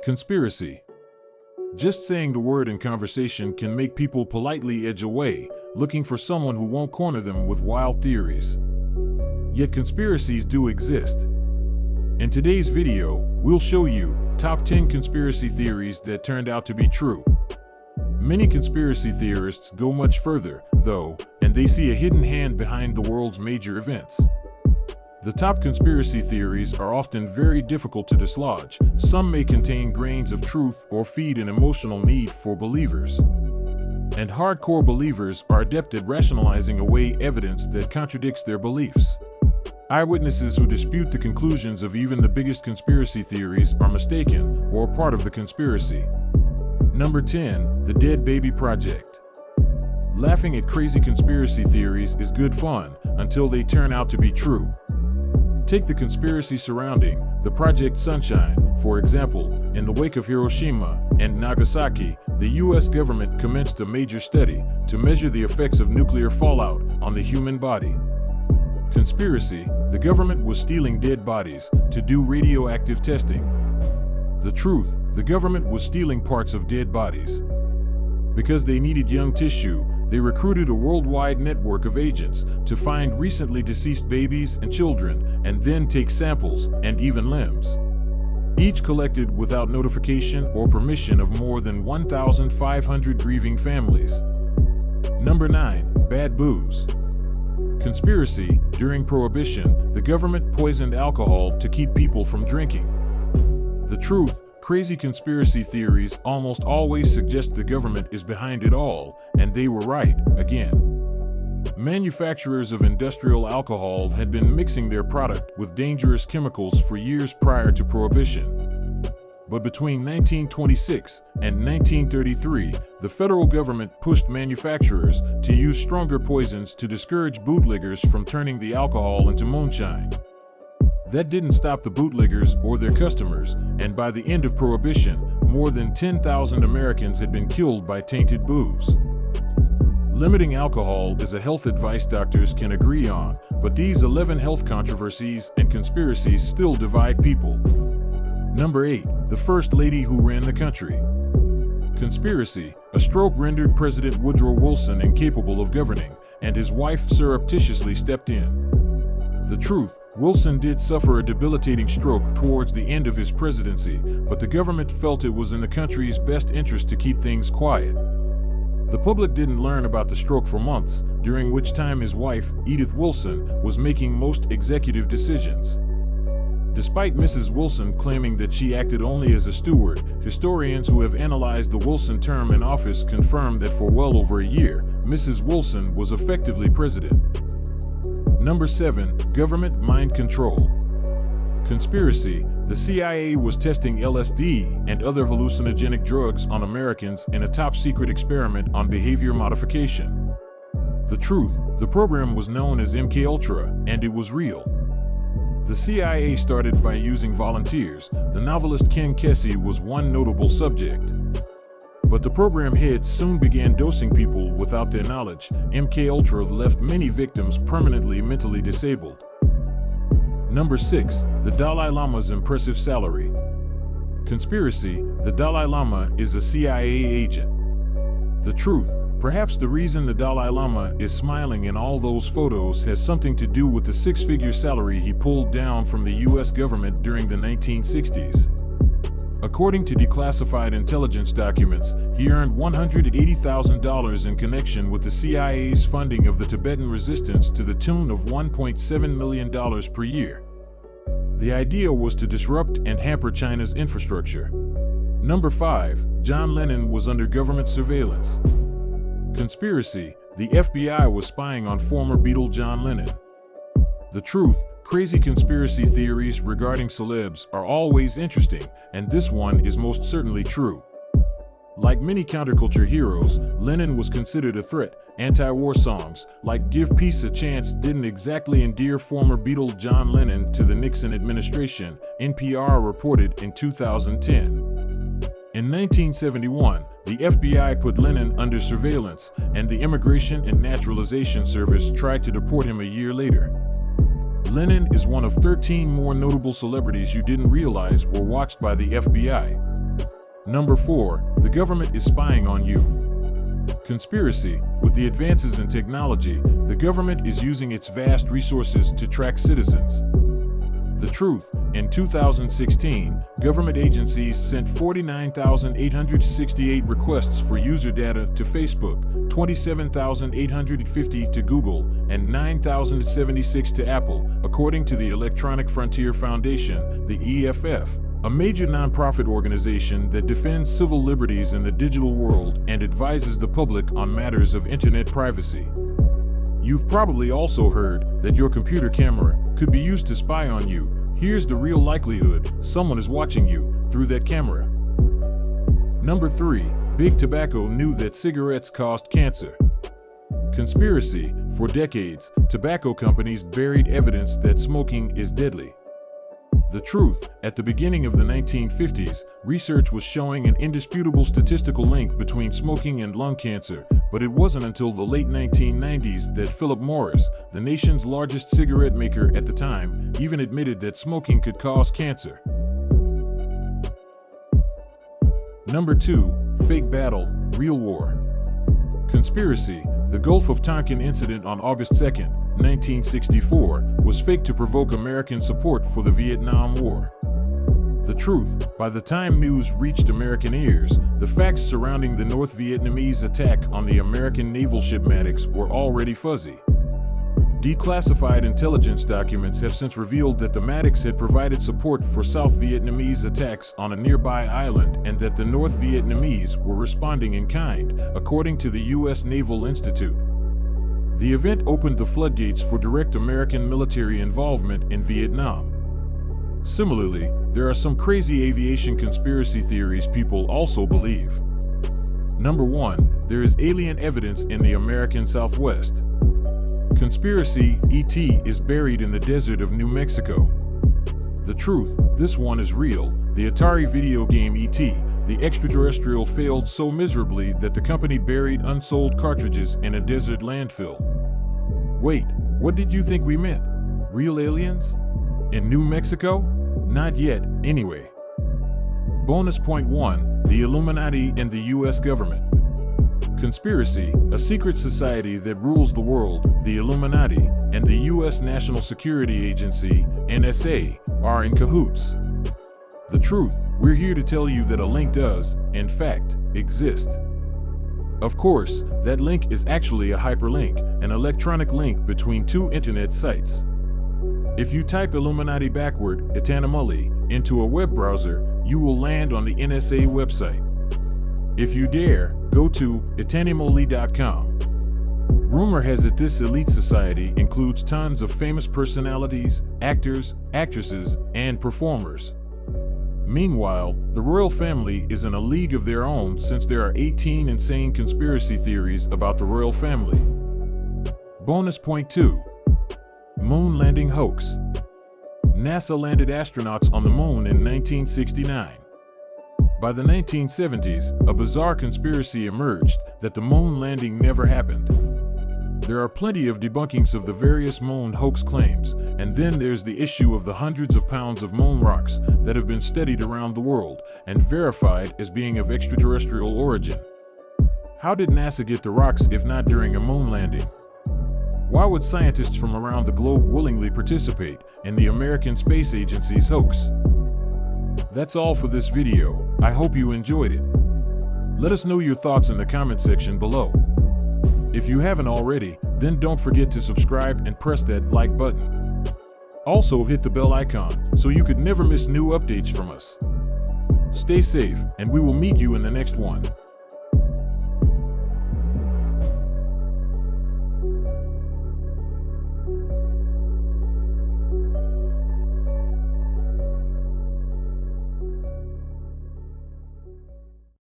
Conspiracy. Just saying the word in conversation can make people politely edge away, looking for someone who won't corner them with wild theories. Yet conspiracies do exist. In today's video, we'll show you top 10 conspiracy theories that turned out to be true. Many conspiracy theorists go much further, though, and they see a hidden hand behind the world's major events. The top conspiracy theories are often very difficult to dislodge. Some may contain grains of truth or feed an emotional need for believers. And hardcore believers are adept at rationalizing away evidence that contradicts their beliefs. Eyewitnesses who dispute the conclusions of even the biggest conspiracy theories are mistaken or part of the conspiracy. Number 10. The Dead Baby Project. Laughing at crazy conspiracy theories is good fun until they turn out to be true. Take the conspiracy surrounding the Project Sunshine, for example. In the wake of Hiroshima and Nagasaki, the U.S. government commenced a major study to measure the effects of nuclear fallout on the human body. Conspiracy: the government was stealing dead bodies to do radioactive testing. The truth: the government was stealing parts of dead bodies. Because they needed young tissue, they recruited a worldwide network of agents to find recently deceased babies and children, and then take samples and even limbs. Each collected without notification or permission of more than 1,500 grieving families. Number 9. Bad booze. Conspiracy: during Prohibition, the government poisoned alcohol to keep people from drinking. The truth: crazy conspiracy theories almost always suggest the government is behind it all, and they were right, again. Manufacturers of industrial alcohol had been mixing their product with dangerous chemicals for years prior to Prohibition. But between 1926 and 1933, the federal government pushed manufacturers to use stronger poisons to discourage bootleggers from turning the alcohol into moonshine. That didn't stop the bootleggers or their customers, and by the end of Prohibition, more than 10,000 Americans had been killed by tainted booze. Limiting alcohol is a health advice doctors can agree on, but these 11 health controversies and conspiracies still divide people. Number 8. The First Lady Who Ran the Country. Conspiracy: a stroke rendered President Woodrow Wilson incapable of governing, and his wife surreptitiously stepped in. The truth: Wilson did suffer a debilitating stroke towards the end of his presidency, but the government felt it was in the country's best interest to keep things quiet. The public didn't learn about the stroke for months, during which time his wife, Edith Wilson, was making most executive decisions. Despite Mrs. Wilson claiming that she acted only as a steward, historians who have analyzed the Wilson term in office confirm that for well over a year, Mrs. Wilson was effectively president. Number 7. Government mind control. Conspiracy: the CIA was testing LSD and other hallucinogenic drugs on Americans in a top-secret experiment on behavior modification. The truth: the program was known as MKUltra, and it was real. The CIA started by using volunteers. The novelist Ken Kesey was one notable subject. But the program heads soon began dosing people without their knowledge. MKUltra left many victims permanently mentally disabled. Number 6. The Dalai Lama's impressive salary. Conspiracy: the Dalai Lama is a CIA agent. The truth: perhaps the reason the Dalai Lama is smiling in all those photos has something to do with the six-figure salary he pulled down from the U.S. government during the 1960s. According to declassified intelligence documents, he earned $180,000 in connection with the CIA's funding of the Tibetan resistance to the tune of $1.7 million per year. The idea was to disrupt and hamper China's infrastructure. Number 5. John Lennon was under government surveillance. Conspiracy: the FBI was spying on former Beatle John Lennon. The truth: crazy conspiracy theories regarding celebs are always interesting, and this one is most certainly true. Like many counterculture heroes, Lennon was considered a threat. Anti-war songs, like "Give Peace a Chance," didn't exactly endear former Beatle John Lennon to the Nixon administration, NPR reported in 2010. In 1971, the FBI put Lennon under surveillance, and the Immigration and Naturalization Service tried to deport him a year later. Lennon is one of 13 more notable celebrities you didn't realize were watched by the FBI. Number 4, the government is spying on you. Conspiracy. With the advances in technology, the government is using its vast resources to track citizens. The truth. In 2016, government agencies sent 49,868 requests for user data to Facebook, 27,850 to Google, and 9,076 to Apple, according to the Electronic Frontier Foundation, the EFF, a major nonprofit organization that defends civil liberties in the digital world and advises the public on matters of internet privacy. You've probably also heard that your computer camera could be used to spy on you. Here's the real likelihood: someone is watching you through that camera. Number 3, Big Tobacco knew that cigarettes caused cancer. Conspiracy. For decades, tobacco companies buried evidence that smoking is deadly. The truth. At the beginning of the 1950s, research was showing an indisputable statistical link between smoking and lung cancer, but it wasn't until the late 1990s that Philip Morris, the nation's largest cigarette maker at the time, even admitted that smoking could cause cancer. Number 2, fake battle, real war. Conspiracy. The Gulf of Tonkin incident on August 2, 1964, was faked to provoke American support for the Vietnam War. The truth. By the time news reached American ears, the facts surrounding the North Vietnamese attack on the American naval ship Maddox were already fuzzy. Declassified intelligence documents have since revealed that the Maddox had provided support for South Vietnamese attacks on a nearby island and that the North Vietnamese were responding in kind, according to the U.S. Naval Institute. The event opened the floodgates for direct American military involvement in Vietnam. Similarly, there are some crazy aviation conspiracy theories people also believe. Number 1, there is alien evidence in the American Southwest. Conspiracy. E.T. is buried in the desert of New Mexico. The truth. This one is real. The Atari video game E.T., the extraterrestrial, failed so miserably that the company buried unsold cartridges in a desert landfill. Wait, what did you think we meant? Real aliens? In New Mexico? Not yet, anyway. Bonus point 1, the Illuminati and the U.S. government. Conspiracy. A secret society that rules the world, the Illuminati, and the U.S. National Security Agency, NSA, are in cahoots. The truth. We're here to tell you that a link does, in fact, exist. Of course, that link is actually a hyperlink, an electronic link between two internet sites. If you type Illuminati backward, Etanimulli, into a web browser, you will land on the NSA website. If you dare, go to etanimulli.com. Rumor has it this elite society includes tons of famous personalities, actors, actresses, and performers. Meanwhile, the royal family is in a league of their own since there are 18 insane conspiracy theories about the royal family. Bonus point 2. Moon landing hoax. NASA landed astronauts on the moon in 1969. By the 1970s, a bizarre conspiracy emerged that the moon landing never happened. There are plenty of debunkings of the various moon hoax claims, and then there's the issue of the hundreds of pounds of moon rocks that have been studied around the world and verified as being of extraterrestrial origin. How did NASA get the rocks if not during a moon landing? Why would scientists from around the globe willingly participate in the American Space Agency's hoax? That's all for this video. I hope you enjoyed it. Let us know your thoughts in the comment section below. If you haven't already, then don't forget to subscribe and press that like button. Also hit the bell icon so you could never miss new updates from us. Stay safe, and we will meet you in the next one.